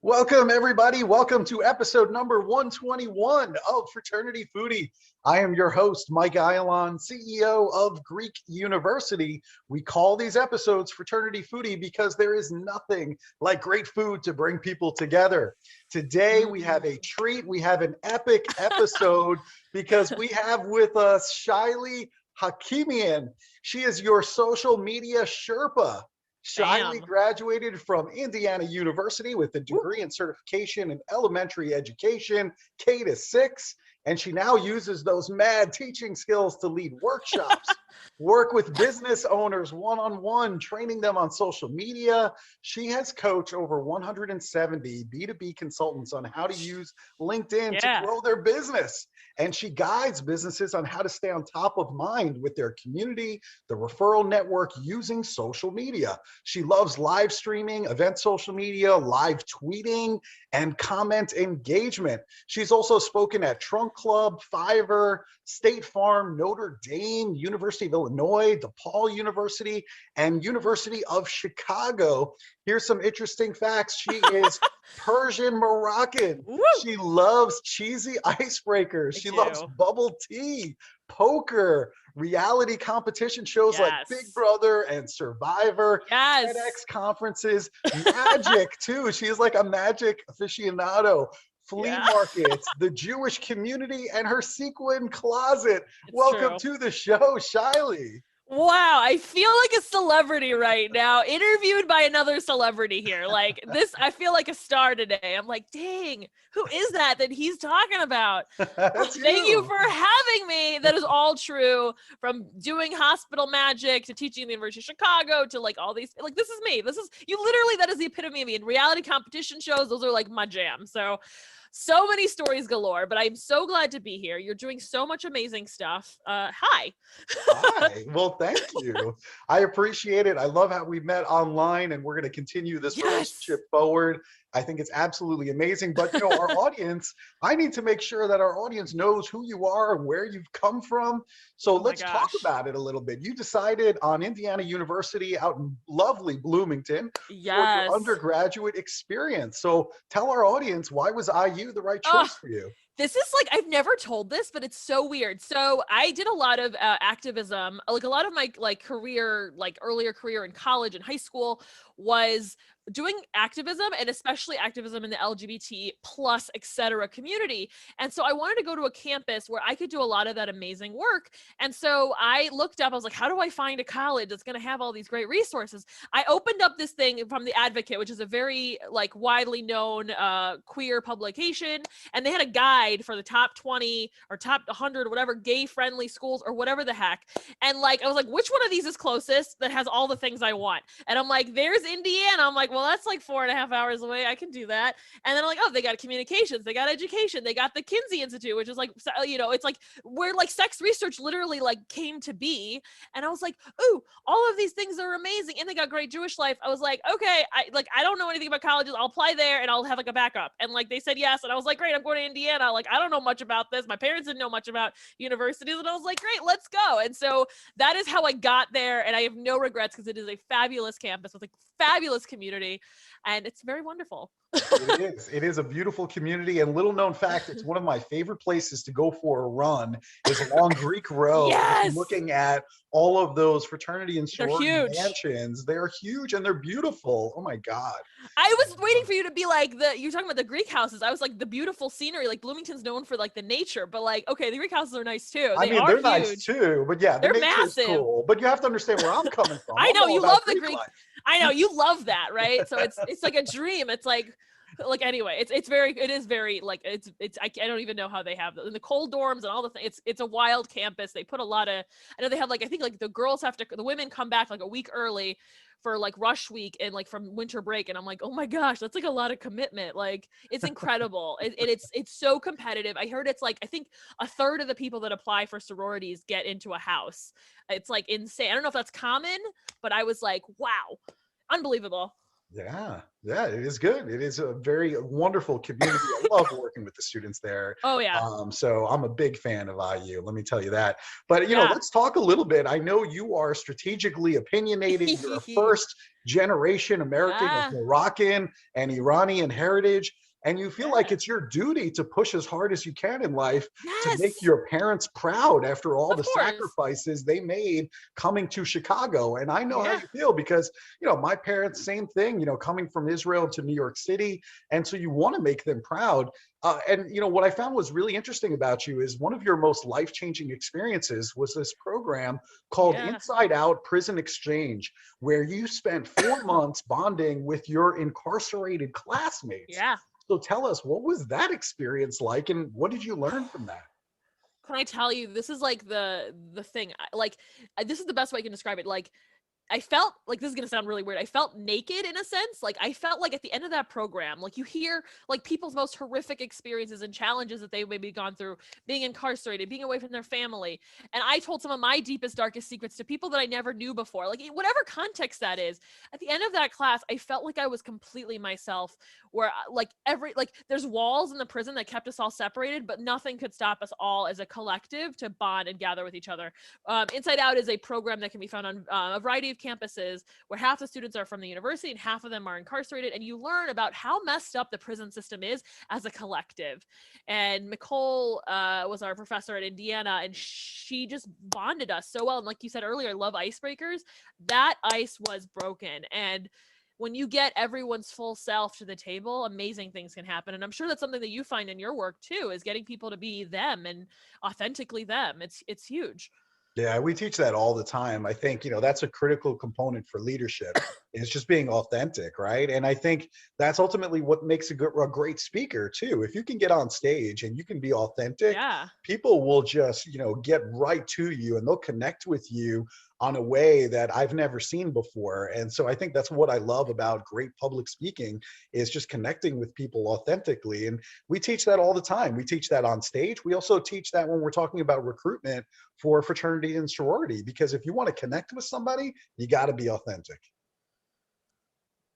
Welcome, everybody. Welcome to episode number 121 of Fraternity Foodie. I am your host, Mike Ayalon, CEO of Greek University. We call these episodes Fraternity Foodie because there is nothing like great food to bring people together. Today, we have a treat. We have an epic episode because we have with us Shaily Hakimian. She is your social media Sherpa. Shaily graduated from Indiana University with a degree and certification in elementary education, K to 6, and she now uses those mad teaching skills to lead workshops, work with business owners one-on-one, training them on social media. She has coached over 170 B2B consultants on how to use LinkedIn to grow their business. And she guides businesses on how to stay on top of mind with their community, the referral network using social media. She loves live streaming, event social media, live tweeting, and comment engagement. She's also spoken at Trunk Club, Fiverr, State Farm, Notre Dame, University of Illinois, DePaul University, and University of Chicago. Here's some interesting facts. She is Persian Moroccan. Woo! She loves cheesy icebreakers. She loves bubble tea, poker, reality competition shows like Big Brother and Survivor, TEDx conferences, magic too. She's like a magic aficionado. Flea markets, the Jewish community, and her sequin closet. Welcome to the show, Shaily. Wow, I feel like a celebrity right now, interviewed by another celebrity here. Like this, I feel like a star today. I'm like, dang, who is that he's talking about? Thank you for having me. That is all true. From doing hospital magic to teaching at the University of Chicago to like all these, like this is me. This is you literally, that is the epitome of me. In reality competition shows, those are like my jam. So many stories galore, but I'm so glad to be here. You're doing so much amazing stuff. Hi. Hi. Well, thank you. I appreciate it. I love how we met online, and we're going to continue this relationship forward. I think it's absolutely amazing. But, our audience, I need to make sure that our audience knows who you are and where you've come from. So let's talk about it a little bit. You decided on Indiana University out in lovely Bloomington for your undergraduate experience. So tell our audience, why was IU the right choice for you? This is like, I've never told this, but it's so weird. So I did a lot of activism, like a lot of my career, like earlier career in college and high school was doing activism, and especially activism in the LGBT plus, et cetera, community. And so I wanted to go to a campus where I could do a lot of that amazing work. And so I looked up, I was like, how do I find a college that's going to have all these great resources? I opened up this thing from The Advocate, which is a very like widely known queer publication. And they had a guide for the top 20 or top 100, whatever, gay friendly schools or whatever the heck. And like, I was like, which one of these is closest that has all the things I want? And I'm like, there's Indiana. I'm like, well, that's like 4.5 hours away. I can do that. And then I'm like, oh, they got communications, they got education, they got the Kinsey Institute, which is like, it's like where like sex research literally like came to be. And I was like, ooh, all of these things are amazing. And they got great Jewish life. I was like, okay, I don't know anything about colleges. I'll apply there and I'll have like a backup. And like, they said yes. And I was like, great, I'm going to Indiana. Like, I don't know much about this. My parents didn't know much about universities. And I was like, great, let's go. And so that is how I got there. And I have no regrets because it is a fabulous campus with a fabulous community, and it's very wonderful. It is a beautiful community, and little known fact, it's one of my favorite places to go for a run is along Greek Road. Looking at all of those fraternity and sorority mansions. They're huge and they're beautiful. Oh my God. I was waiting for you to be like, you're talking about the Greek houses. I was like, the beautiful scenery, like Bloomington's known for like the nature, but like, okay, the Greek houses are nice too. They're huge. Nice too, but yeah, they're massive. Cool. But you have to understand where I'm coming from. I know you love the Greek. I know you love that, right? So it's like a dream. It's like anyway, it is very like I don't even know how they have the cold dorms and all the things. It's a wild campus. They put a lot of, I know they have like, I think like the women come back like a week early for like rush week and like from winter break, and I'm like, oh my gosh, that's like a lot of commitment. Like it's incredible. It's so competitive. I heard it's like, I think a third of the people that apply for sororities get into a house. It's like insane. I don't know if that's common, but I was like, wow, unbelievable. Yeah, yeah, it is good. It is a very wonderful community. I love working with the students there. Oh yeah. So I'm a big fan of IU, let me tell you that. But Yeah. let's talk a little bit. I know you are strategically opinionated. You're a first generation American of Yeah. Moroccan and Iranian heritage. And you feel like Yeah. it's your duty to push as hard as you can in life to make Yes. your parents proud after all Of the course. sacrifices they made coming to Chicago. And I know how Yeah. you feel because my parents, same thing, coming from Israel to New York City. And so you want to make them proud. And what I found was really interesting about you is one of your most life-changing experiences was this program called Yeah. Inside Out Prison Exchange, where you spent 4 months bonding with your incarcerated classmates. Yeah. So tell us, what was that experience like, and what did you learn from that? Can I tell you, this is like the thing. This is the best way I can describe it. Like, I felt like, this is going to sound really weird. I felt naked in a sense. Like, I felt like at the end of that program, like, you hear like people's most horrific experiences and challenges that they've maybe gone through, being incarcerated, being away from their family. And I told some of my deepest, darkest secrets to people that I never knew before, like, in whatever context that is. At the end of that class, I felt like I was completely myself, where there's walls in the prison that kept us all separated, but nothing could stop us all as a collective to bond and gather with each other. Inside Out is a program that can be found on a variety of campuses, where half the students are from the university and half of them are incarcerated, and you learn about how messed up the prison system is as a collective. And Nicole was our professor at Indiana, and she just bonded us so well. And like you said earlier, I love icebreakers. That ice was broken, and when you get everyone's full self to the table, amazing things can happen. And I'm sure that's something that you find in your work too, is getting people to be them and authentically them. It's huge. Yeah, we teach that all the time. I think, that's a critical component for leadership is just being authentic, right? And I think that's ultimately what makes a great speaker too. If you can get on stage and you can be authentic, Yeah. people will just, get right to you and they'll connect with you on a way that I've never seen before. And so I think that's what I love about great public speaking is just connecting with people authentically. And we teach that all the time. We teach that on stage. We also teach that when we're talking about recruitment for fraternity and sorority, because if you want to connect with somebody, you got to be authentic.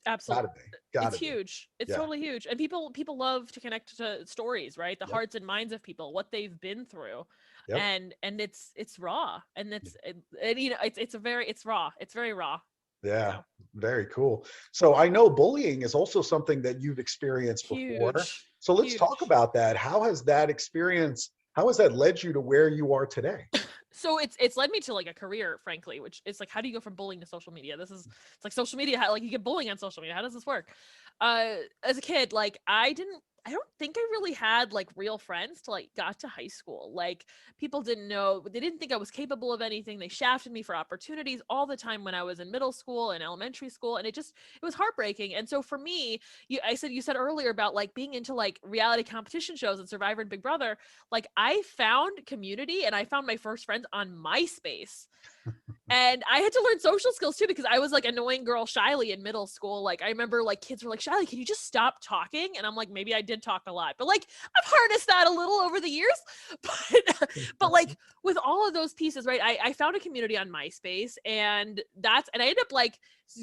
Got Absolutely. to be. Got It's to be. huge. It's Yeah. totally huge. And people love to connect to stories, right? The Yep. hearts and minds of people, what they've been through. Yep. And it's raw. And it's raw. It's very raw. Yeah. So, Very cool. So I know bullying is also something that you've experienced before. huge. So let's talk Huge. about that. How has that led you to where you are today? So it's led me to like a career, frankly, which is like, how do you go from bullying to social media? It's like social media, like you get bullying on social media. How does this work? As a kid, like I don't think I really had like real friends till like got to high school. Like, people didn't know, they didn't think I was capable of anything. They shafted me for opportunities all the time when I was in middle school and elementary school. And it was heartbreaking. And so for me, you said earlier about like being into like reality competition shows and Survivor and Big Brother. Like, I found community and I found my first friends on MySpace. And I had to learn social skills too, because I was like annoying girl Shaily in middle school. Like, I remember like kids were like, Shaily, can you just stop talking? And I'm like, maybe I did talk a lot, but like I've harnessed that a little over the years. But like with all of those pieces, right? I found a community on MySpace, and I ended up like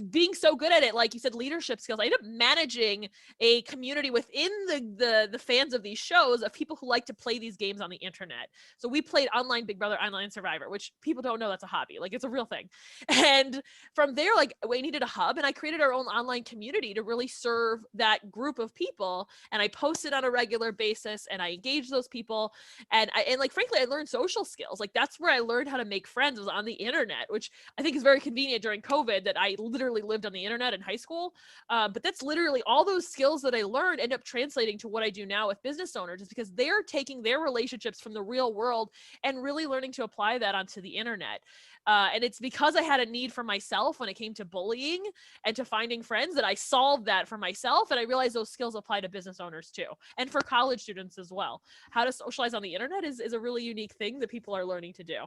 being so good at it, like you said, leadership skills. I ended up managing a community within the fans of these shows of people who like to play these games on the internet. So we played online Big Brother, online Survivor, which people don't know that's a hobby. Like, it's a real thing. And from there, like, we needed a hub, and I created our own online community to really serve that group of people. And I posted on a regular basis, and I engaged those people. And like, frankly, I learned social skills. Like, that's where I learned how to make friends, was on the internet, which I think is very convenient during COVID, that I literally lived on the internet in high school. But that's literally all those skills that I learned end up translating to what I do now with business owners, is because they're taking their relationships from the real world and really learning to apply that onto the internet. And it's because I had a need for myself when it came to bullying and to finding friends, that I solved that for myself. And I realized those skills apply to business owners too, and for college students as well. How to socialize on the internet is a really unique thing that people are learning to do.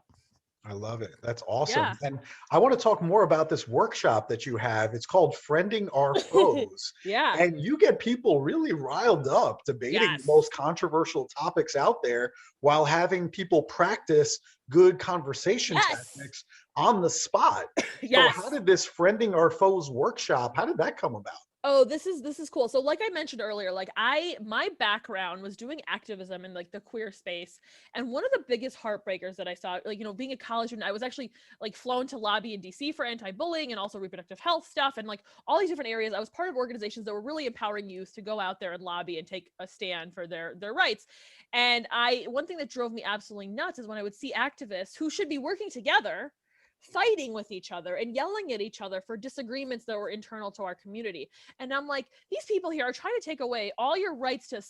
I love it. That's awesome. Yeah. And I want to talk more about this workshop that you have. It's called Friending Our Foes. Yeah. And you get people really riled up debating the Yes. most controversial topics out there while having people practice good conversation Yes. techniques on the spot. So how Yes. did this Friending Our Foes workshop, how did that come about? Oh, this is cool. So like I mentioned earlier, like my background was doing activism in like the queer space. And one of the biggest heartbreakers that I saw, like, being a college student, I was actually like flown to lobby in DC for anti-bullying and also reproductive health stuff and like all these different areas. I was part of organizations that were really empowering youth to go out there and lobby and take a stand for their rights. And one thing that drove me absolutely nuts is when I would see activists who should be working together fighting with each other and yelling at each other for disagreements that were internal to our community. And I'm like, these people here are trying to take away all your rights to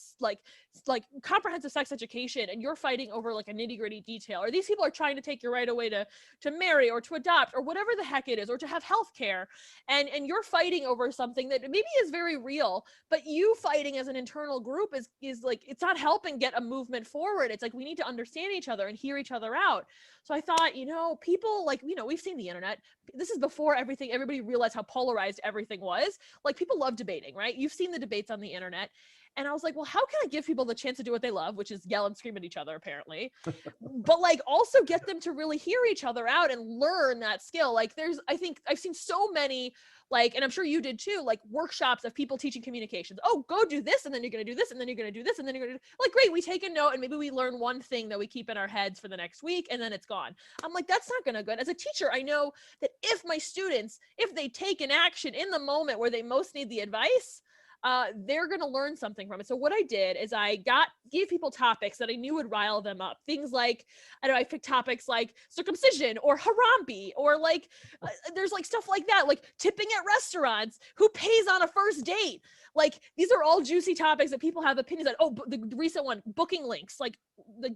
like comprehensive sex education, and you're fighting over like a nitty-gritty detail. Or these people are trying to take your right away to marry or to adopt or whatever the heck it is, or to have health care. And you're fighting over something that maybe is very real, but you fighting as an internal group is like, it's not helping get a movement forward. It's like, we need to understand each other and hear each other out. So I thought, people like, we've seen the internet. This is before everybody realized how polarized everything was. Like, people love debating, right? You've seen the debates on the internet. And I was like, well, how can I give people the chance to do what they love, which is yell and scream at each other, apparently, but like also get them to really hear each other out and learn that skill. Like, I think I've seen so many, like, and I'm sure you did too, like workshops of people teaching communications. Oh, go do this, and then you're going to do this, and then you're going to do this, and then you're going to like, great, we take a note and maybe we learn one thing that we keep in our heads for the next week, and then it's gone. I'm like, that's not going to good. As a teacher, I know that if my students, if they take an action in the moment where they most need the advice, they're going to learn something from it. So what I did is gave people topics that I knew would rile them up. Things like, I don't know, I picked topics like circumcision or Harambe, or like, there's like stuff like that, like tipping at restaurants, who pays on a first date. Like, these are all juicy topics that people have opinions on. Oh, the recent one, booking links, like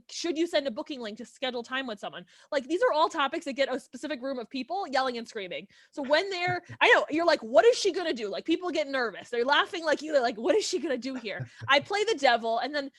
should you send a booking link to schedule time with someone? Like, these are all topics that get a specific room of people yelling and screaming. So when I know you're like, what is she going to do? Like, people get nervous. They're laughing like you. They're like, what is she going to do here? I play the devil, and then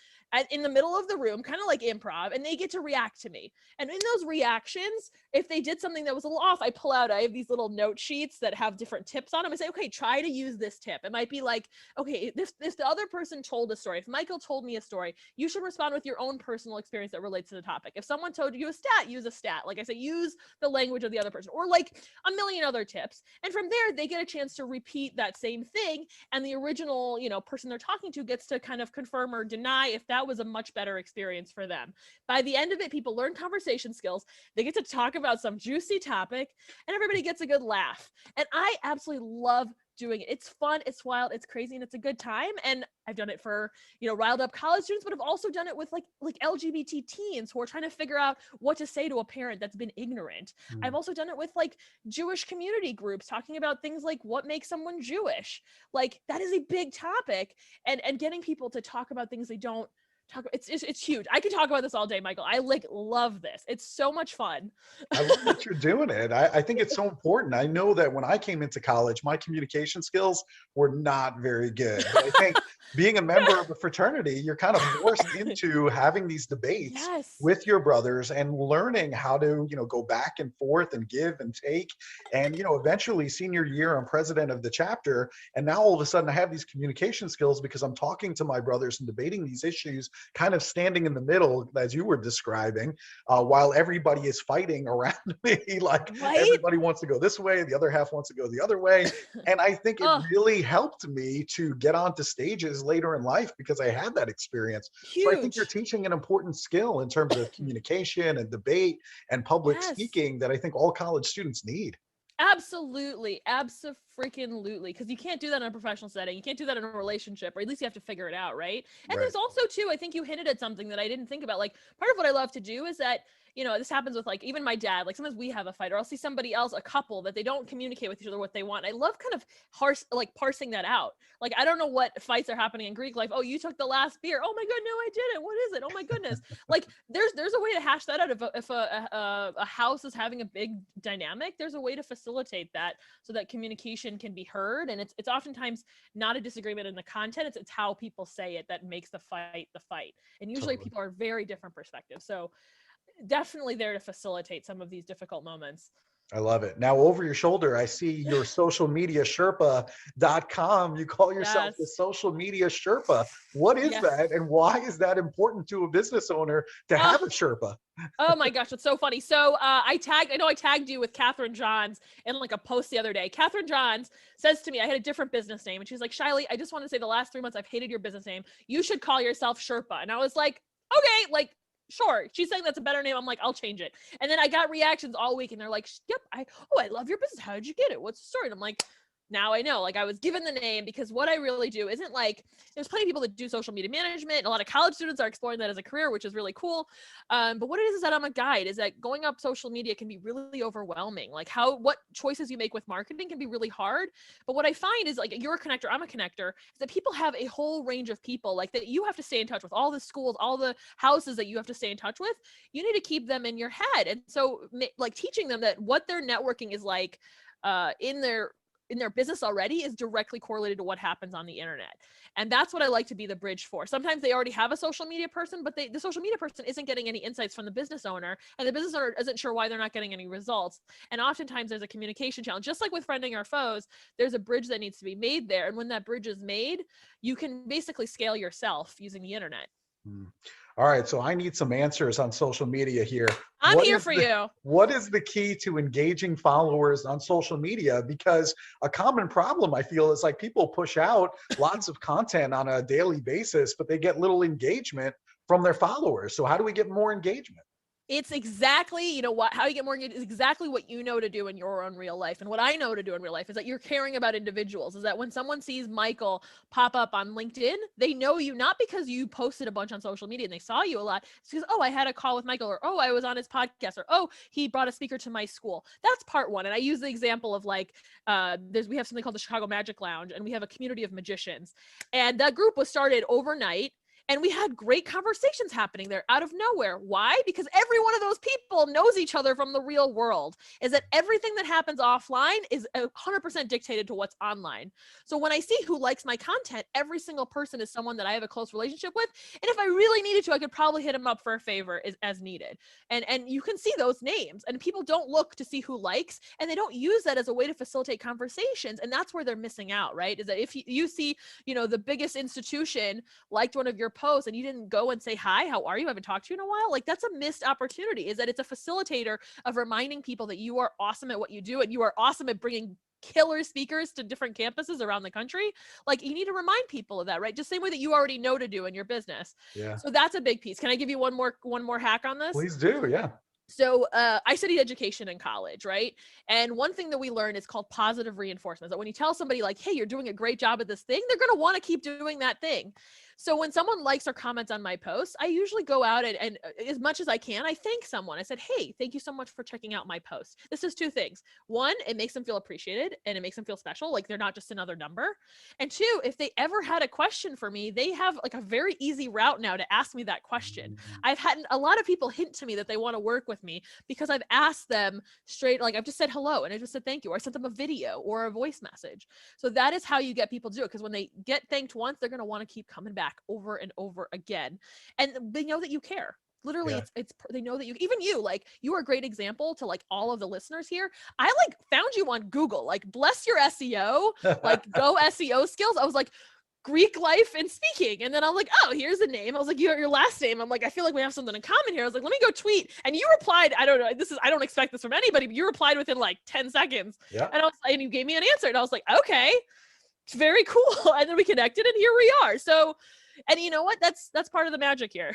in the middle of the room, kind of like improv, and they get to react to me. And in those reactions, if they did something that was a little off, I have these little note sheets that have different tips on them. I say, okay, try to use this tip. It might be like, okay, if the other person told a story, if Michael told me a story, you should respond with your own personal experience that relates to the topic. If someone told you a stat, use a stat. Like I say, use the language of the other person, or like a million other tips. And from there, they get a chance to repeat that same thing. And the original, person they're talking to gets to kind of confirm or deny if that was a much better experience for them. By the end of it, people learn conversation skills. They get to talk about some juicy topic, and everybody gets a good laugh. And I absolutely love doing it. It's fun, it's wild, it's crazy, and it's a good time. And I've done it for, riled up college students, but I've also done it with like LGBT teens who are trying to figure out what to say to a parent that's been ignorant. I've also done it with like Jewish community groups talking about things like what makes someone Jewish. Like, that is a big topic, and getting people to talk about things they don't talk about. It's huge. I could talk about this all day, Michael. I like love this. It's so much fun. I love that you're doing it. I think it's so important. I know that when I came into college, my communication skills were not very good. But I think being a member of a fraternity, you're kind of forced into having these debates Yes. with your brothers and learning how to, go back and forth and give and take. And, eventually senior year, I'm president of the chapter. And now all of a sudden I have these communication skills because I'm talking to my brothers and debating these issues, kind of standing in the middle, as you were describing, while everybody is fighting around me. Like, Right? everybody wants to go this way, the other half wants to go the other way. And I think it Oh, really helped me to get onto stages later in life because I had that experience. So I think you're huge. teaching an important skill in terms of communication and debate and public Yes. speaking that I think all college students need. Absolutely. Abso-freaking-lutely. Because you can't do that in a professional setting. You can't do that in a relationship, or at least you have to figure it out, right? And Right. there's also, too, I think you hinted at something that I didn't think about. Like, part of what I love to do is that, this happens with like even my dad. Like, sometimes we have a fight, or I'll see somebody else, a couple, that they don't communicate with each other what they want. I love kind of parsing that out. Like, I don't know what fights are happening in Greek life. Oh, you took the last beer. Oh my god, no, I didn't. What is it? Oh my goodness. Like, there's a way to hash that out. If a house is having a big dynamic, there's a way to facilitate that so that communication can be heard. And it's oftentimes not a disagreement in the content. It's how people say it that makes the fight the fight. And usually Totally. people are very different perspectives. So definitely there to facilitate some of these difficult moments. I love it. Now over your shoulder, I see your social media Sherpa.com. You call yourself the Yes. social media Sherpa. What is Yes. that? And why is that important to a business owner to Uh, have a Sherpa? oh my gosh, it's so funny. So I know I tagged you with Catherine Johns in like a post the other day. Catherine Johns says to me, I had a different business name, and she's like, Shaily, I just want to say the last 3 months I've hated your business name. You should call yourself Sherpa. And I was like, okay, like, sure. She's saying that's a better name. I'm like, I'll change it. And then I got reactions all week, and they're like, yep, I love your business. How did you get it? What's the story? And I'm like, now I know, like I was given the name because what I really do isn't like, there's plenty of people that do social media management, and a lot of college students are exploring that as a career, which is really cool. But what it is that I'm a guide, is that going up social media can be really overwhelming. Like what choices you make with marketing can be really hard. But what I find is, like, you're a connector, I'm a connector, is that people have a whole range of people like that you have to stay in touch with, all the schools, all the houses that you have to stay in touch with. You need to keep them in your head. And so like teaching them that what their networking is like in their business already is directly correlated to what happens on the internet. And that's what I like to be the bridge for. Sometimes they already have a social media person, but the social media person isn't getting any insights from the business owner, and the business owner isn't sure why they're not getting any results. And oftentimes there's a communication challenge. Just like with friending our foes, there's a bridge that needs to be made there. And when that bridge is made, you can basically scale yourself using the internet. Hmm. All right, so I need some answers on social media here. I'm here for you. What is the key to engaging followers on social media? Because a common problem I feel is like people push out lots of content on a daily basis, but they get little engagement from their followers. So how do we get more engagement? It's exactly, you know what, how you get more engaged is exactly what you know to do in your own real life. And what I know to do in real life is that you're caring about individuals, is that when someone sees Michael pop up on LinkedIn, they know you not because you posted a bunch on social media and they saw you a lot. It's because, oh, I had a call with Michael, or, oh, I was on his podcast, or, oh, he brought a speaker to my school. That's part one. And I use the example of like, we have something called the Chicago Magic Lounge, and we have a community of magicians. And that group was started overnight. And we had great conversations happening there out of nowhere. Why? Because every one of those people knows each other from the real world. Is that everything that happens offline is 100% dictated to what's online. So when I see who likes my content, every single person is someone that I have a close relationship with. And if I really needed to, I could probably hit them up for a favor as needed. And you can see those names, and people don't look to see who likes, and they don't use that as a way to facilitate conversations. And that's where they're missing out, right? Is that if you see, the biggest institution liked one of your posts and you didn't go and say, hi, how are you? I haven't talked to you in a while. Like, that's a missed opportunity. Is that it's a facilitator of reminding people that you are awesome at what you do, and you are awesome at bringing killer speakers to different campuses around the country. Like, you need to remind people of that, right? Just same way that you already know to do in your business. Yeah, So that's a big piece. Can I give you one more hack on this? please do. Yeah. So I studied education in college, right? And one thing that we learned is called positive reinforcement. That when you tell somebody like, hey, you're doing a great job at this thing, they're going to want to keep doing that thing. So when someone likes or comments on my posts, I usually go out and as much as I can, I thank someone. I said, hey, thank you so much for checking out my post. This is two things. One, it makes them feel appreciated and it makes them feel special. Like they're not just another number. And two, if they ever had a question for me, they have like a very easy route now to ask me that question. I've had a lot of people hint to me that they want to work with me because I've asked them straight, like I've just said hello and I just said thank you, or I sent them a video or a voice message. So that is how you get people to do it. Because when they get thanked once, they're going to want to keep coming back over and over again. And they know that you care. Literally, Yeah. it's they know that you like, you are a great example to like all of the listeners here. I like found you on Google, like bless your SEO, like go SEO skills. I was like, Greek life and speaking. And then I'm like, oh, here's a name. I was like, your last name. I'm like, I feel like we have something in common here. I was like, let me go tweet. And you replied, I don't know, I don't expect this from anybody, but you replied within like 10 seconds. Yeah. And you gave me an answer. And I was like, okay, it's very cool. And then we connected and here we are. So, and you know what? That's part of the magic here.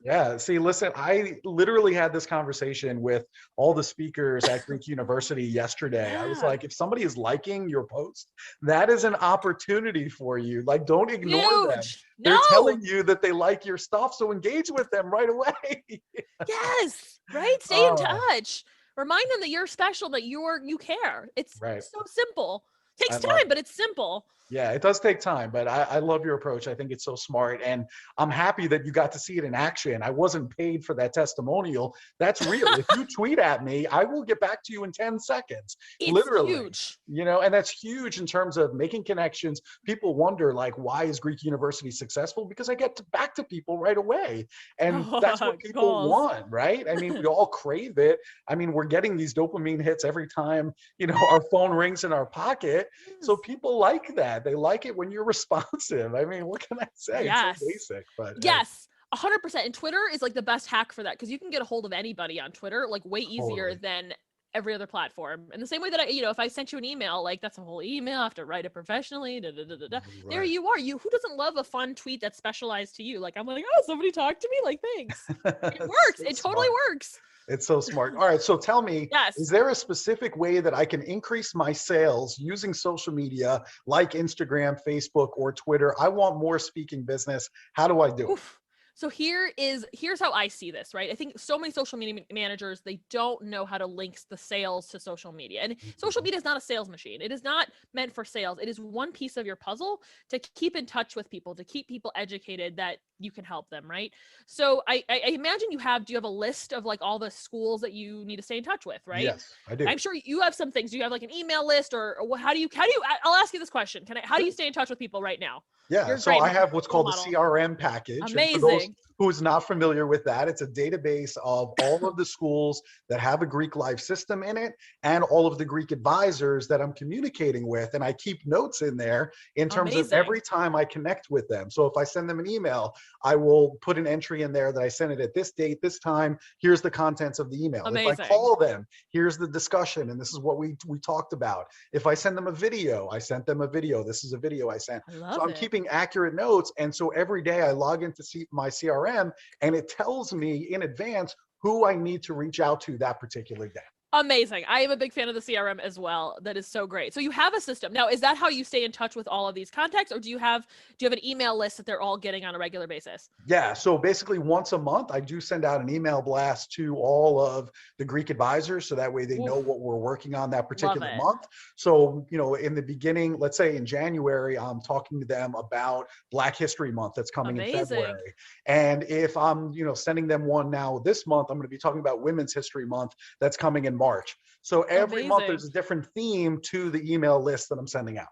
Yeah. See, listen, I literally had this conversation with all the speakers at Greek University yesterday. I was Yeah. like, if somebody is liking your post, that is an opportunity for you. Like, don't ignore them. Huge. They're No. telling you that they like your stuff. So engage with them right away. Yes. Right. Stay in Oh, touch. Remind them that you're special, that you care. It's right. so simple. I Takes love time, it. but it's simple. Yeah, it does take time, but I love your approach. I think it's so smart. And I'm happy that you got to see it in action. I wasn't paid for that testimonial. That's real. If you tweet at me, I will get back to you in 10 seconds, It's literally. huge. And that's huge in terms of making connections. People wonder, like, why is Greek University successful? Because I get back to people right away. And that's what people Goals. want, right? I mean, we all crave it. I mean, we're getting these dopamine hits every time, our phone rings in our pocket. So Yes. people like that. They like it when you're responsive. I mean, what can I say? It's so Yes. basic, but hey, Yes. 100%. And Twitter is like the best hack for that because you can get a hold of anybody on Twitter like way easier totally. than every other platform. And the same way that if I sent you an email, like that's a whole email, I have to write it professionally. Da, da, da, da, da. There Right. you are. Who doesn't love a fun tweet that's specialized to you? Like I'm like, oh, somebody talked to me. Like thanks. It works. So It totally smart. works. It's so smart. All right. So tell me, is Yes. there a specific way that I can increase my sales using social media like Instagram, Facebook, or Twitter? I want more speaking business. How do I do it? Oof. So here's how I see this, right? I think so many social media managers, they don't know how to link the sales to social media. And social Mhm. media is not a sales machine. It is not meant for sales. It is one piece of your puzzle to keep in touch with people, to keep people educated that you can help them, right? So I imagine do you have a list of like all the schools that you need to stay in touch with, right? Yes, I do. I'm sure you have some things. Do you have like an email list or I'll ask you this question. How do you stay in touch with people right now? Yeah, You're so great. I have what's Role called the model. CRM package. And for those Amazing. who's not familiar with that, it's a database of all of the schools that have a Greek life system in it and all of the Greek advisors that I'm communicating with. And I keep notes in there in terms of Amazing. every time I connect with them. So if I send them an email, I will put an entry in there that I sent it at this date, this time. Here's the contents of the email. If I Amazing. call them, here's the discussion. And this is what we talked about. If I send them a video, I sent them a video. This is a video I sent. I So love I'm it. keeping accurate notes. And so every day I log into my CRM and it tells me in advance who I need to reach out to that particular day. Amazing. I am a big fan of the CRM as well. That is so great. So you have a system. Now, is that how you stay in touch with all of these contacts or do you have an email list that they're all getting on a regular basis? Yeah, so basically once a month, I do send out an email blast to all of the Greek advisors so that way they know Oof, what we're working on that love particular it. month. So, in the beginning, let's say in January, I'm talking to them about Black History Month that's coming in Amazing. February. And if I'm, sending them one now this month, I'm going to be talking about Women's History Month that's coming in March. So every month Amazing. there's a different theme to the email list that I'm sending out.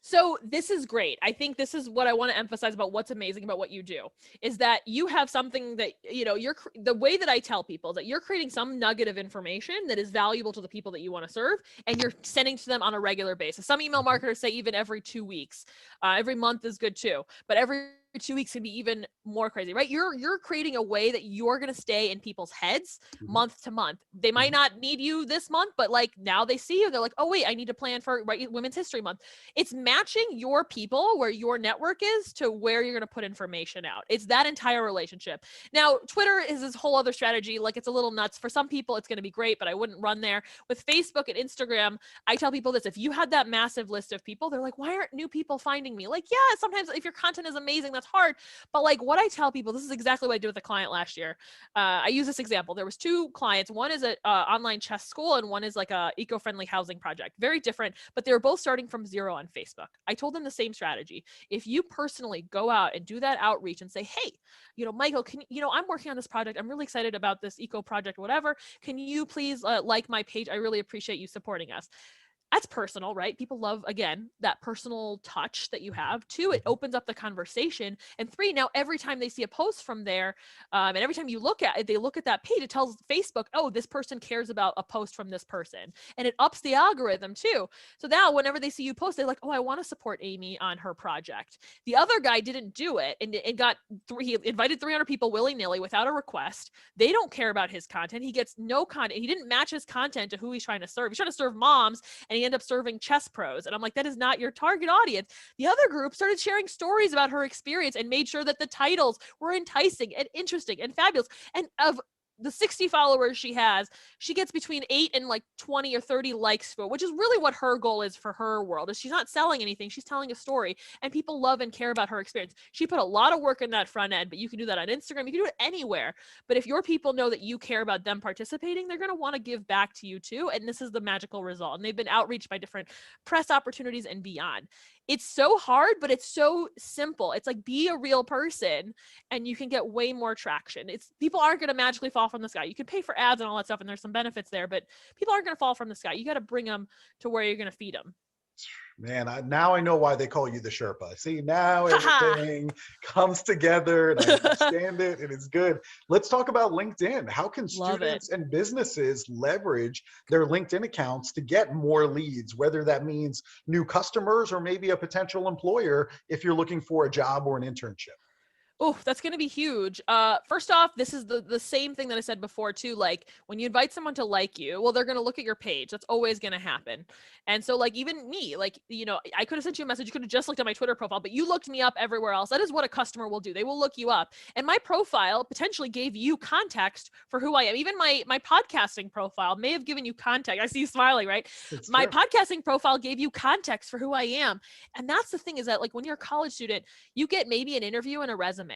So this is great. I think this is what I want to emphasize about what's amazing about what you do is that you have something that, the way that I tell people that you're creating some nugget of information that is valuable to the people that you want to serve and you're sending to them on a regular basis. Some email Mhm. marketers say even every 2 weeks. Every month is good too, but every 2 weeks can be even more crazy, right? You're creating a way that you're going to stay in people's heads Mhm. month to month. They might Mhm. not need you this month, but like now they see you, they're like, oh wait, I need to plan for Women's History Month. It's matching your people where your network is to where you're going to put information out. It's that entire relationship. Now, Twitter is this whole other strategy. Like it's a little nuts. For some people, it's going to be great, but I wouldn't run there. With Facebook and Instagram, I tell people this: if you had that massive list of people, they're like, why aren't new people finding me? Like, yeah, sometimes if your content is amazing, that's hard. But like what I tell people, this is exactly what I did with a client last year. I use this example. There was two clients. One is an online chess school and one is like a eco-friendly housing project. Very different, but they were both starting from zero on Facebook. I told them the same strategy. If you personally go out and do that outreach and say, hey, Michael, I'm working on this project. I'm really excited about this eco project, whatever. Can you please like my page? I really appreciate you supporting us. That's personal, right? People love, again, that personal touch that you have. Two, it Mhm. opens up the conversation. And three, now every time they see a post from there, and every time you look at it, they look at that page, it tells Facebook, oh, this person cares about a post from this person. And it ups the algorithm too. So now whenever they see you post, they're like, oh, I want to support Amy on her project. The other guy didn't do it and he invited 300 people willy-nilly without a request. They don't care about his content. He gets no content. He didn't match his content to who he's trying to serve. He's trying to serve moms and he ended up serving chess pros. And I'm like, that is not your target audience. The other group started sharing stories about her experience and made sure that the titles were enticing and interesting and fabulous. And of the 60 followers she has, she gets between 8 and like 20 or 30 likes for, which is really what her goal is for her world. Is she's not selling anything, she's telling a story, and people love and care about her experience. She put a lot of work in that front end, but you can do that on Instagram, you can do it anywhere. But if your people know that you care about them participating, they're going to want to give back to you too, and this is the magical result. And they've been outreached by different press opportunities and beyond. it's so hard, but it's so simple. It's like, be a real person and you can get way more traction. It's people aren't going to magically fall from the sky. You can pay for ads and all that stuff, and there's some benefits there, but people aren't going to fall from the sky. You got to bring them to where you're going to feed them. Man, now I know why they call you the Sherpa. See, now Haha. everything comes together and I understand it and it's good. Let's talk about LinkedIn. How can Love it. students and businesses leverage their LinkedIn accounts to get more leads, whether that means new customers or maybe a potential employer if you're looking for a job or an internship? Oh, that's going to be huge. First off, this is the same thing that I said before too. Like when you invite someone to like you, well, they're going to look at your page. That's always going to happen. And so like even me, like, I could have sent you a message. You could have just looked at my Twitter profile, but you looked me up everywhere else. That is what a customer will do. They will look you up. And my profile potentially gave you context for who I am. Even my podcasting profile may have given you context. I see you smiling, right? It's My true. podcasting profile gave you context for who I am. And that's the thing, is that like when you're a college student, you get maybe an interview and a resume.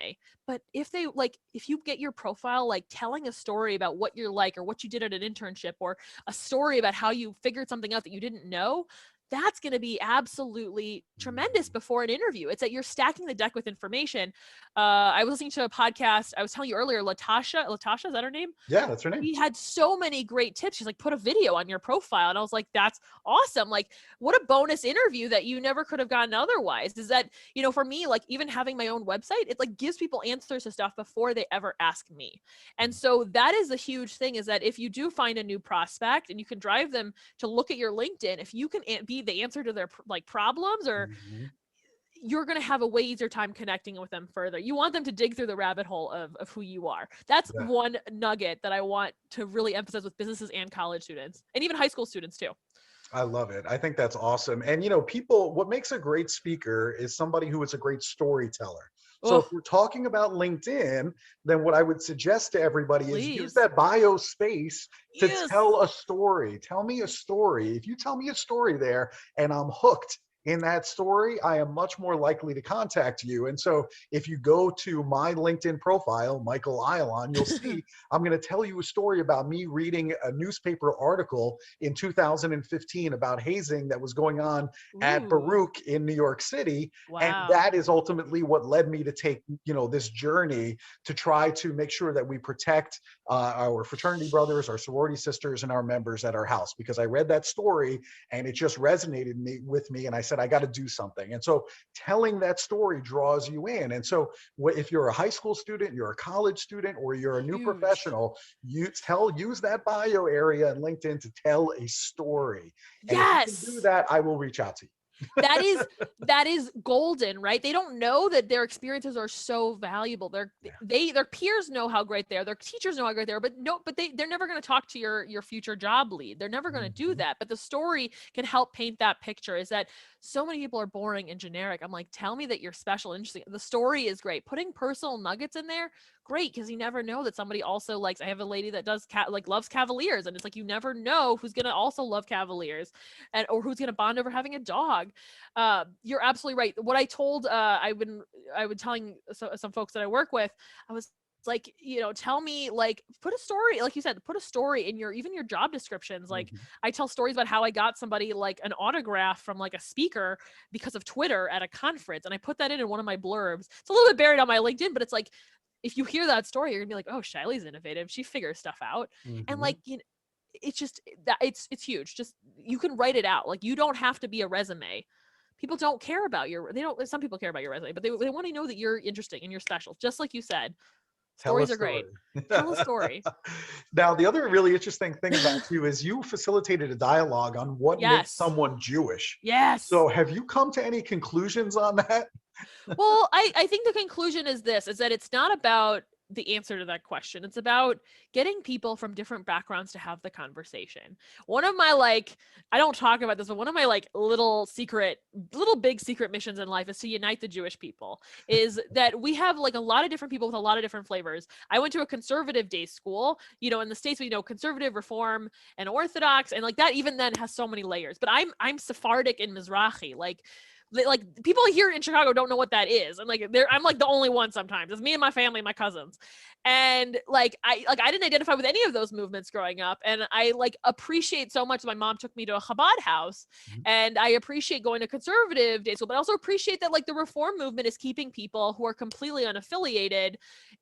But if you get your profile like telling a story about what you're like or what you did at an internship, or a story about how you figured something out that you didn't know, that's going to be absolutely tremendous before an interview. It's that you're stacking the deck with information. I was listening to a podcast. I was telling you earlier, Latasha, is that her name? Yeah, that's her name. He had so many great tips. She's like, put a video on your profile. And I was like, that's awesome. Like, what a bonus interview that you never could have gotten otherwise. Is that, for me, like even having my own website, it like gives people answers to stuff before they ever ask me. And so that is the huge thing, is that if you do find a new prospect and you can drive them to look at your LinkedIn, if you can be the answer to their like problems, or Mhm. you're going to have a way easier time connecting with them further. You want them to dig through the rabbit hole of who you are. That's Yeah. one nugget that I want to really emphasize with businesses and college students, and even high school students too. I love it. I think that's awesome. And what makes a great speaker is somebody who is a great storyteller. So if Oh, we're talking about LinkedIn, then what I would suggest to everybody is use please. that bio space to Yes. tell a story. Tell me a story. If you tell me a story there and I'm hooked in that story, I am much more likely to contact you. And so if you go to my LinkedIn profile, Michael Ialon, you'll see I'm going to tell you a story about me reading a newspaper article in 2015 about hazing that was going on at Ooh, Baruch in New York City. And wow. that is ultimately what led me to take, this journey to try to make sure that we protect our fraternity brothers, our sorority sisters, and our members at our house, because I read that story and it just resonated with me. And I said, I got to do something. And so telling that story draws you in. And so if you're a high school student, you're a college student, or you're a new Huge. professional, use that bio area in LinkedIn to tell a story. And if you can do Yes. that, I will reach out to you. That is golden, right? They don't know that their experiences are so valuable. Yeah. Their peers know how great they are. Their teachers know how great they are, but they're never going to talk to your future job lead. They're never going to do Mhm. that. But the story can help paint that picture. Is that so many people are boring and generic. I'm like, tell me that you're special and interesting. The story is great. Putting personal nuggets in there, great, because you never know that somebody also likes. I have a lady that does loves Cavaliers, and it's like you never know who's going to also love Cavaliers, and or who's going to bond over having a dog. You're absolutely right. What I told I would telling some folks that I work with, I was like, tell me, like, put a story, like you said, put a story in even your job descriptions. Like, Mhm. I tell stories about how I got somebody like an autograph from like a speaker because of Twitter at a conference, and I put that in one of my blurbs. It's a little bit buried on my LinkedIn, but it's like, if you hear that story, you're gonna be like, oh, Shaily's innovative. She figures stuff out. And Mhm. like, it's just that it's huge. Just, you can write it out. Like, you don't have to be a resume. People don't care about they don't, some people care about your resume, but they want to know that you're interesting and you're special. Just like you said, Tell a stories are great. story. Tell a story. Now, the other really interesting thing about you is you facilitated a dialogue on what makes Yes. someone Jewish. Yes. So, have you come to any conclusions on that? Well, I think the conclusion is this, is that it's not about the answer to that question. It's about getting people from different backgrounds to have the conversation. One of my I don't talk about this, but one of my little big secret missions in life is to unite the Jewish people. Is that we have a lot of different people with a lot of different flavors. I went to a conservative day school. In the States we know conservative, reform, and Orthodox, and that even then has so many layers. But I'm Sephardic and Mizrahi. like people here in Chicago don't know what that is. And like I'm like the only one sometimes. It's me and my family, my cousins. And like I didn't identify with any of those movements growing up. And I like appreciate so much my mom took me to a Chabad house. And I appreciate going to conservative day school, but I also appreciate that like the reform movement is keeping people who are completely unaffiliated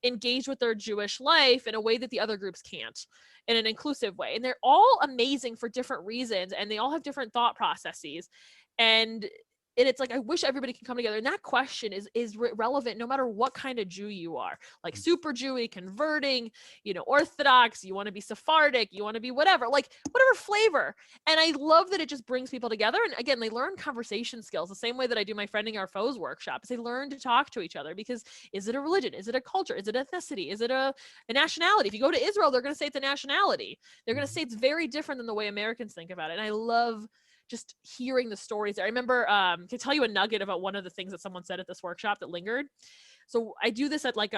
engaged with their Jewish life in a way that the other groups can't, in an inclusive way. And they're all amazing for different reasons, and they all have different thought processes. And it's like I wish everybody can come together. And that question is relevant no matter what kind of Jew you are, like super Jewy, converting, Orthodox, you want to be Sephardic, you want to be whatever, like whatever flavor. And I love that it just brings people together. And again, they learn conversation skills the same way that I do my Friending Our Foes workshops. They learn to talk to each other, because is it a religion? Is it a culture? Is it ethnicity? Is it a nationality? If you go to Israel, they're going to say it's a nationality. They're going to say it's very different than the way Americans think about it. And I love just hearing the stories. I remember, to tell you a nugget about one of the things that someone said at this workshop that lingered. So I do this at like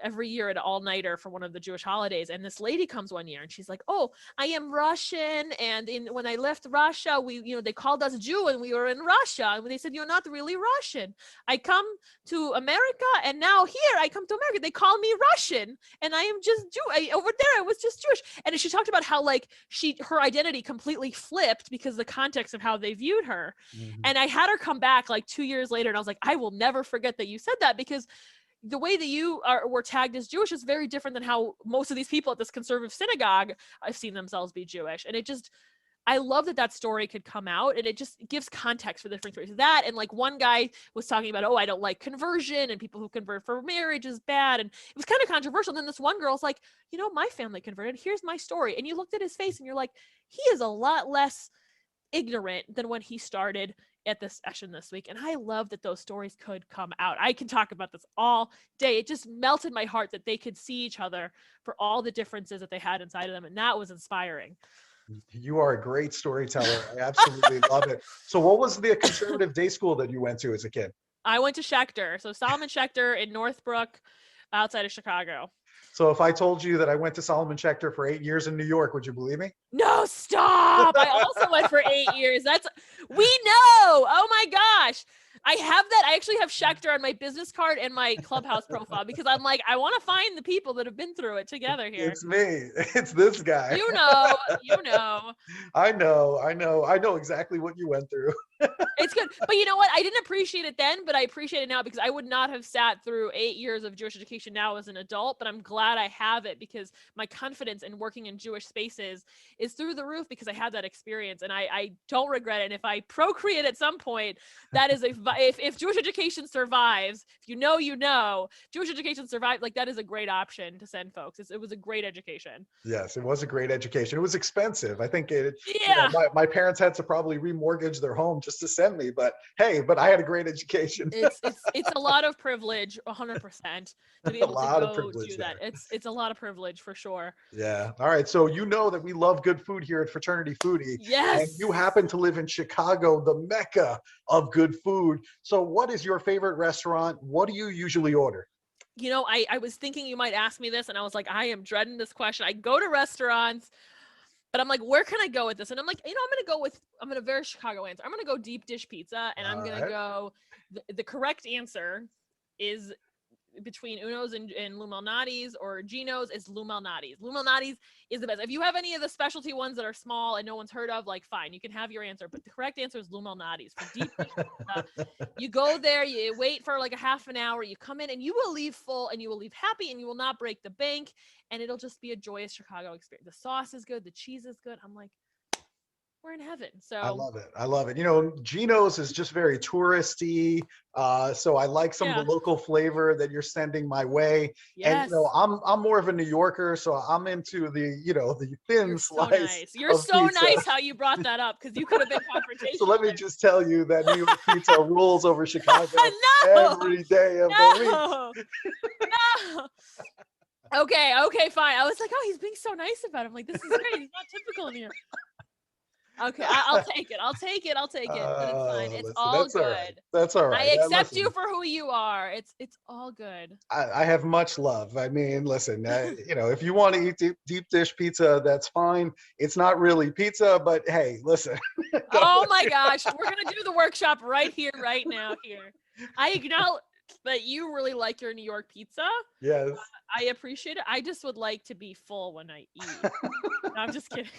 every year at all-nighter for one of the Jewish holidays. And this lady comes one year and she's like, oh, I am Russian. And when I left Russia, they called us Jew and we were in Russia. And they said, you're not really Russian. I come to America and now here I come to America. They call me Russian and I am just Jew. Over there, I was just Jewish. And she talked about how like her identity completely flipped because of the context of how they viewed her. And I had her come back like 2 years later. And I was like, I will never forget that you said that, because the way that you were tagged as Jewish is very different than how most of these people at this conservative synagogue have seen themselves be Jewish. And I love that story could come out, and it just gives context for the different stories. That, and like one guy was talking about, oh, I don't like conversion and people who convert for marriage is bad. And it was kind of controversial. And then this one girl's like, my family converted. Here's my story. And you looked at his face and you're like, he is a lot less ignorant than when he started at this session this week. And I love that those stories could come out. I can talk about this all day. It just melted my heart that they could see each other for all the differences that they had inside of them. And that was inspiring. You are a great storyteller. I absolutely love it. So what was the conservative day school that you went to as a kid? I went to Schechter. So Solomon Schechter in Northbrook, outside of Chicago. So if I told you that I went to Solomon Schechter for 8 years in New York, would you believe me? No, stop. I also went for 8 years. We know. Oh my gosh. I have that. I actually have Schechter on my business card and my Clubhouse profile, because I'm like, I want to find the people that have been through it together here. It's me. It's this guy. You know. I know exactly what you went through. It's good. But you know what? I didn't appreciate it then, but I appreciate it now, because I would not have sat through 8 years of Jewish education now as an adult, but I'm glad I have it, because my confidence in working in Jewish spaces is through the roof because I had that experience, and I don't regret it. And if I procreate at some point, that is if Jewish education survives, if Jewish education survives, like that is a great option to send folks. It was a great education. Yes, it was a great education. It was expensive. I think my parents had to probably remortgage their home just to send me, but I had a great education. It's a lot of privilege, 100%, to be able to go do that. It's a lot of privilege for sure. Yeah. All right. So that we love good food here at Fraternity Foodie. Yes. And you happen to live in Chicago, the mecca of good food. So what is your favorite restaurant? What do you usually order? I was thinking you might ask me this, and I was like, I am dreading this question. I go to restaurants, but I'm like, where can I go with this? And I'm like, I'm going to very Chicago answer. I'm going to go deep dish pizza, and I'm going to go, the correct answer is between Uno's and Lou Malnati's or Gino's is Lou Malnati's. Lou Malnati's is the best. If you have any of the specialty ones that are small and no one's heard of, like fine, you can have your answer. But the correct answer is Lou Malnati's for deep dish pizza. You go there, you wait for like a half an hour, you come in, and you will leave full, and you will leave happy, and you will not break the bank, and it'll just be a joyous Chicago experience. The sauce is good, the cheese is good. I'm like, we're in heaven. So I love it. Gino's is just very touristy. So I like some of the local flavor that you're sending my way. Yes. And I'm more of a New Yorker, so I'm into the thin slice. You're so nice how you brought that up, because you could have been confrontational. So let me just tell you that New York pizza rules over Chicago every day of the week. No. Okay, fine. I was like, oh, he's being so nice about it. I'm like, this is great. He's not typical in here. Okay, I'll take it. I'll take it. I'll take it. But it's fine. It's Listen, all that's all right. good. That's all I right. accept you Listen, for who you are. It's all good. I have much love. I mean, listen, if you want to eat deep dish pizza, that's fine. It's not really pizza, but hey, listen. Oh my gosh, we're gonna do the workshop right here, right now. Here, I acknowledge that you really like your New York pizza. Yes. I appreciate it. I just would like to be full when I eat. No, I'm just kidding.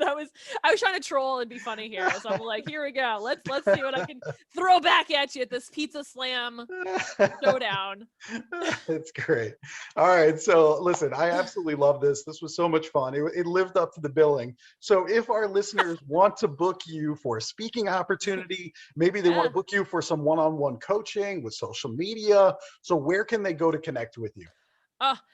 I was trying to troll and be funny here. So I'm like, here we go. Let's see what I can throw back at you at this pizza slam showdown. It's great. All right. So listen, I absolutely love this. This was so much fun. It lived up to the billing. So if our listeners want to book you for a speaking opportunity, maybe they want Yeah. to book you for some one-on-one coaching with social media. So where can they go to connect with you?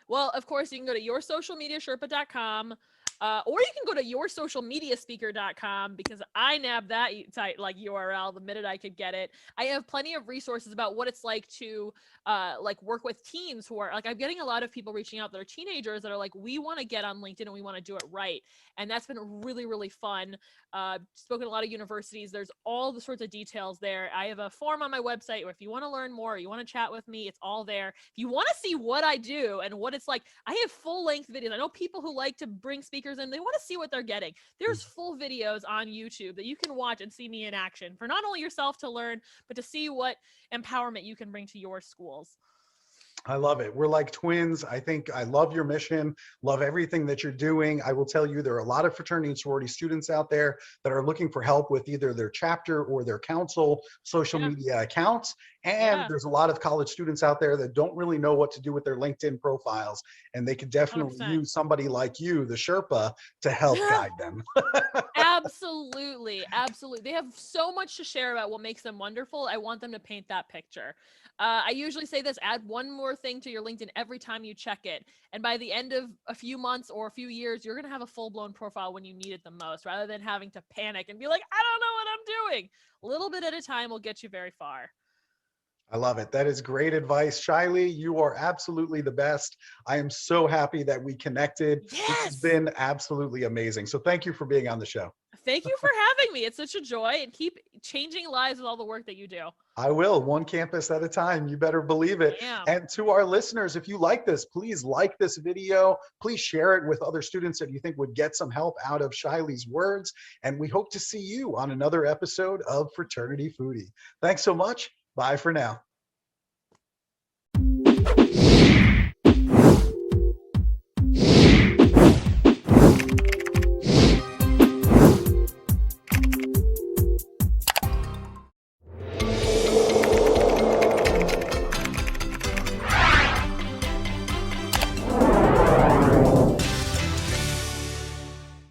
Well, of course, you can go to yoursocialmediasherpa.com. Or you can go to yoursocialmediaspeaker.com because I nabbed that site like URL the minute I could get it. I have plenty of resources about what it's like to like work with teens who are like, I'm getting a lot of people reaching out that are teenagers that are like, we want to get on LinkedIn and we want to do it right. And that's been really, really fun. Spoken at a lot of universities. There's all the sorts of details there. I have a form on my website where if you want to learn more, you want to chat with me, it's all there. If you want to see what I do and what it's like, I have full length videos. I know people who like to bring speakers in, they want to see what they're getting. There's full videos on YouTube that you can watch and see me in action for not only yourself to learn, but to see what empowerment you can bring to your schools. I love it. We're like twins. I think I love your mission, love everything that you're doing. I will tell you, there are a lot of fraternity and sorority students out there that are looking for help with either their chapter or their council social Yeah. media accounts. And Yeah. there's a lot of college students out there that don't really know what to do with their LinkedIn profiles. And they could definitely 100%. use somebody like you, the Sherpa, to help guide them. Absolutely. Absolutely. They have so much to share about what makes them wonderful. I want them to paint that picture. I usually say this, add one more thing to your LinkedIn every time you check it. And by the end of a few months or a few years, you're going to have a full blown profile when you need it the most, rather than having to panic and be like, I don't know what I'm doing. A little bit at a time will get you very far. I love it. That is great advice. Shaily, you are absolutely the best. I am so happy that we connected. This has Yes. been absolutely amazing. So thank you for being on the show. Thank you for having me. It's such a joy, and keep changing lives with all the work that you do. I will, one campus at a time. You better believe it. Damn. And to our listeners, if you like this, please like this video. Please share it with other students that you think would get some help out of Shaily's words. And we hope to see you on another episode of Fraternity Foodie. Thanks so much. Bye for now.